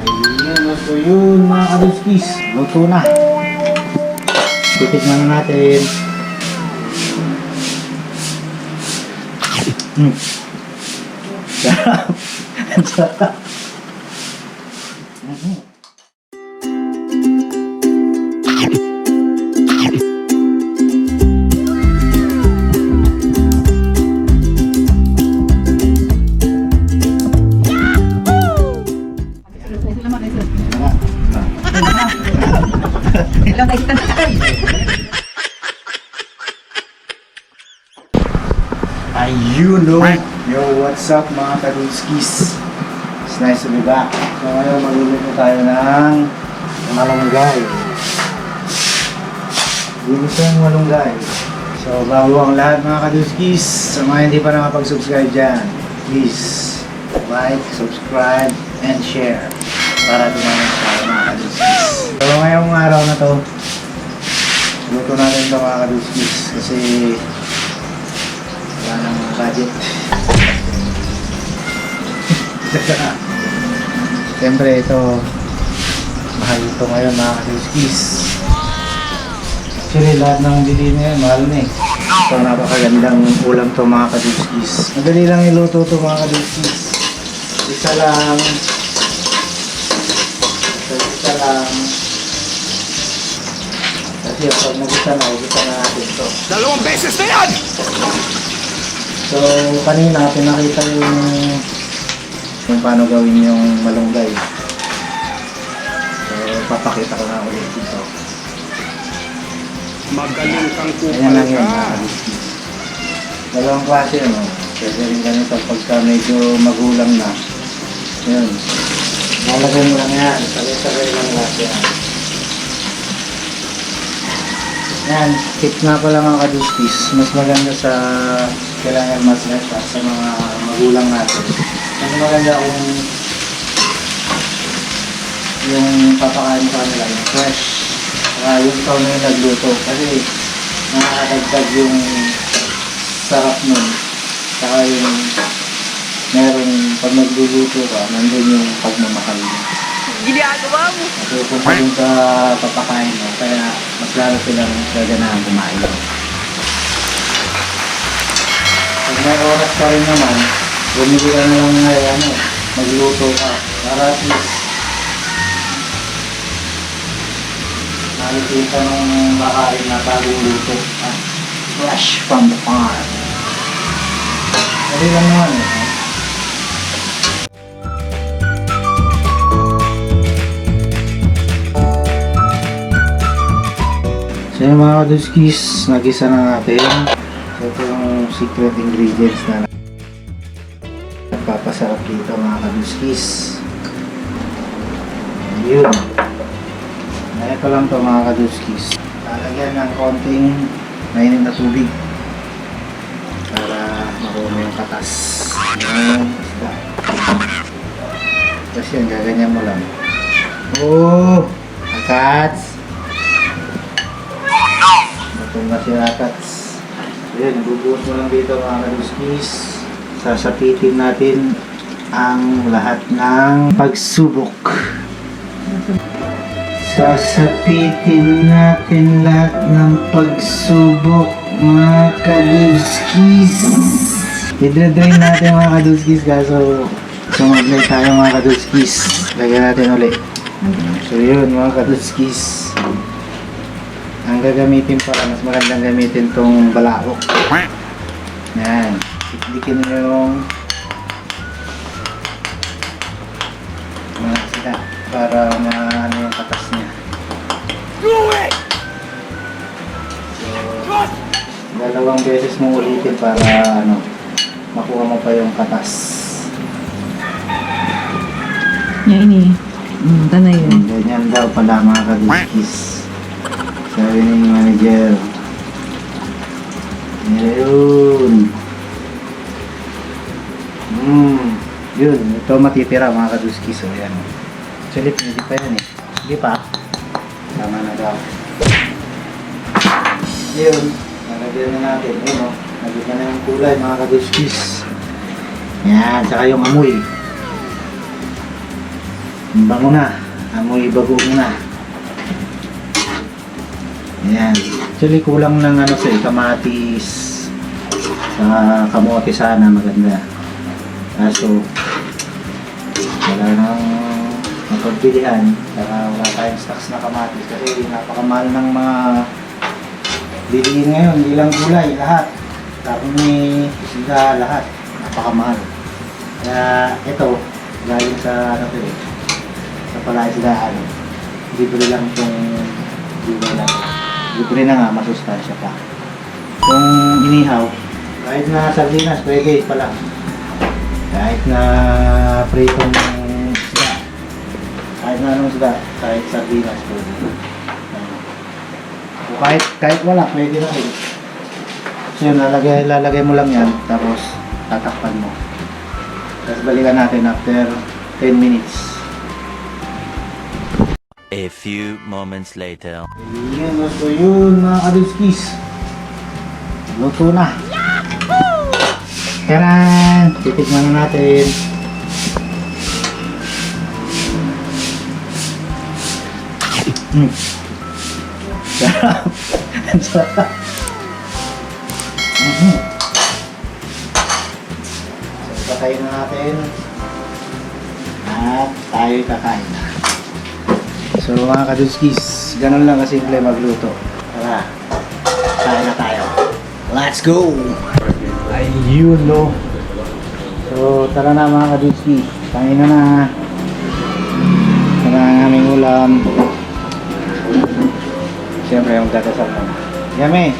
Ayun, so yun mga kaduskis. Luto na. Titikman na natin. Sarap. Sarap. Ayun no. Yo, what's up mga kaduskis? It's nice to be back. So ngayon magluluto tayo ng malunggay. Ginisang malunggay. So bago ang lahat mga kaduskis, sa mga hindi pa nakapag-subscribe dyan, please like, subscribe, and share para tumama tayo mga kaduskis. So ngayong araw na to, luto natin ito mga kaduskis kasi wala nang budget. Siyempre ito, mahal ito ngayon mga kaduskis. Actually lahat ng bili na yan, mahal na eh. So napakagandang ulam to mga kaduskis. Madali lang iluto to mga kaduskis. Isa lang. Kasi pag nagisa na natin to. 2 beses na yan! So, kanina pinakita yung kung paano gawin yung malunggay. So, papakita ko na ulit dito. Magaling kang Ayan lang yun, kupal ka. dalawang klase, no? Pwede rin ganito pagka medyo magulang na. Yun. Nalagay mo lang yan. Sabay-sabay lang lahat yan. Yan. Tip nga pala mga kaduskis. Mas maganda sa kailangan mas siya sa mga magulang natin. Mas maganda kung yung papakain pa nila yung fresh. Yung ikaw na yung nagluto. Kasi nakakadagdag yung sarap nun. Saka yung meron pag nagluluto ka, nandun yung pagmamahal mo. Ginagawa mo! Natupunta dun sa papakain mo, kaya mas lalo silang gaganahan kumain. Pag may oras ka rin naman, bumili ka na lang ngayon, magluto ka. Para at least, nakikita ng makain na bagong luto. Fresh from the farm. Dali lang naman eh. So yung mga kaduskis, nagisa na natin. So ito yung secret ingredients na nagpapasarap dito mga kaduskis. Yun. Ito lang to mga kaduskis. Lalagyan ng konting mainit na tubig para marumi yung katas. Yan. Tapos yun, gaganyan mo lang. Oh! Akats! Matong na si Akats. Ayan, bubuhos mo lang dito mga kaduskis. Sasapitin natin ang lahat ng pagsubok. Sasapitin natin lahat ng pagsubok mga kaduskis. I-drain natin mga kaduskis kaso sumablay tayo mga kaduskis. Lagyan natin ulit. So yun mga kaduskis. Ang gagamitin pala, mas magandang gamitin tong balaok. Yan. Iklikin nyo yung mga sila para maano yung katas niya. Do it! So, dalawang beses mo ulitin para ano, makuha mo pa yung katas. Yan ini. Tanay yun. Ganyan daw pala mga kaduskis. Sabi ni manager. Yun. Yun. Ito matitira mga kaduskis. So, yan. Actually, hindi pa yan eh. Hindi pa. Tama na daw. Yun. Nalagyan na natin. Yun o. Nalagyan na yung kulay mga kaduskis. Yan. Saka yung amoy. Ang bango na. Amoy bagoong na. Ayan. Actually, kulang ng ano sa kamatis. Sa kamote sana maganda. Kaso, wala nang mapagbilihan. Saka wala tayong stocks na kamatis. Kasi napakamahal ng mga bilihin ngayon. Hindi lang gulay, lahat. Karne, isda, lahat. Napakamahal. Kaya ito, galing sa ano to eh. Sa palaisdaan. Libre lang itong gulay lang. Libre na nga, masustansya pa. Kung inihaw, kahit na sardinas, pwede pala. Kahit na pritong isda. Kahit na anong isda, kahit sardinas, pwede. O kahit wala, pwede na rin. So yun, lalagay mo lang yan, tapos tatakpan mo. Tapos balikan natin after 10 minutes. A few moments later. Ayan, so yun mga kaduskis. Luto na. Taran! Titikman na natin. Sarap. Ang sarap. So, patayin na natin. At tayo kakain na. So mga kaduskis, ganun lang kasimple magluto. Tara, kain na tayo. Let's go! Ayun no. So tara na mga kaduskis, kain na na. Tara ang aming ulam. Siyempre yung dadasal na. Yummy!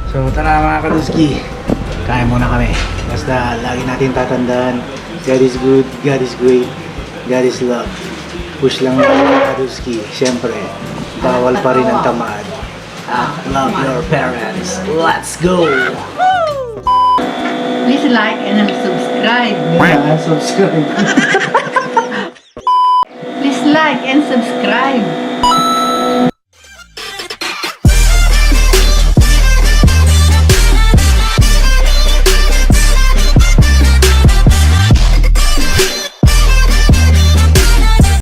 So tara mga kaduski, kain muna kami. Basta lagi natin tatandaan, God is good, God is great, God is love. Push lang natin mga kaduski. Siyempre, bawal pa rin ang tamad. Love your parents. Let's go! Please like and subscribe. Subscribe. Please like and subscribe.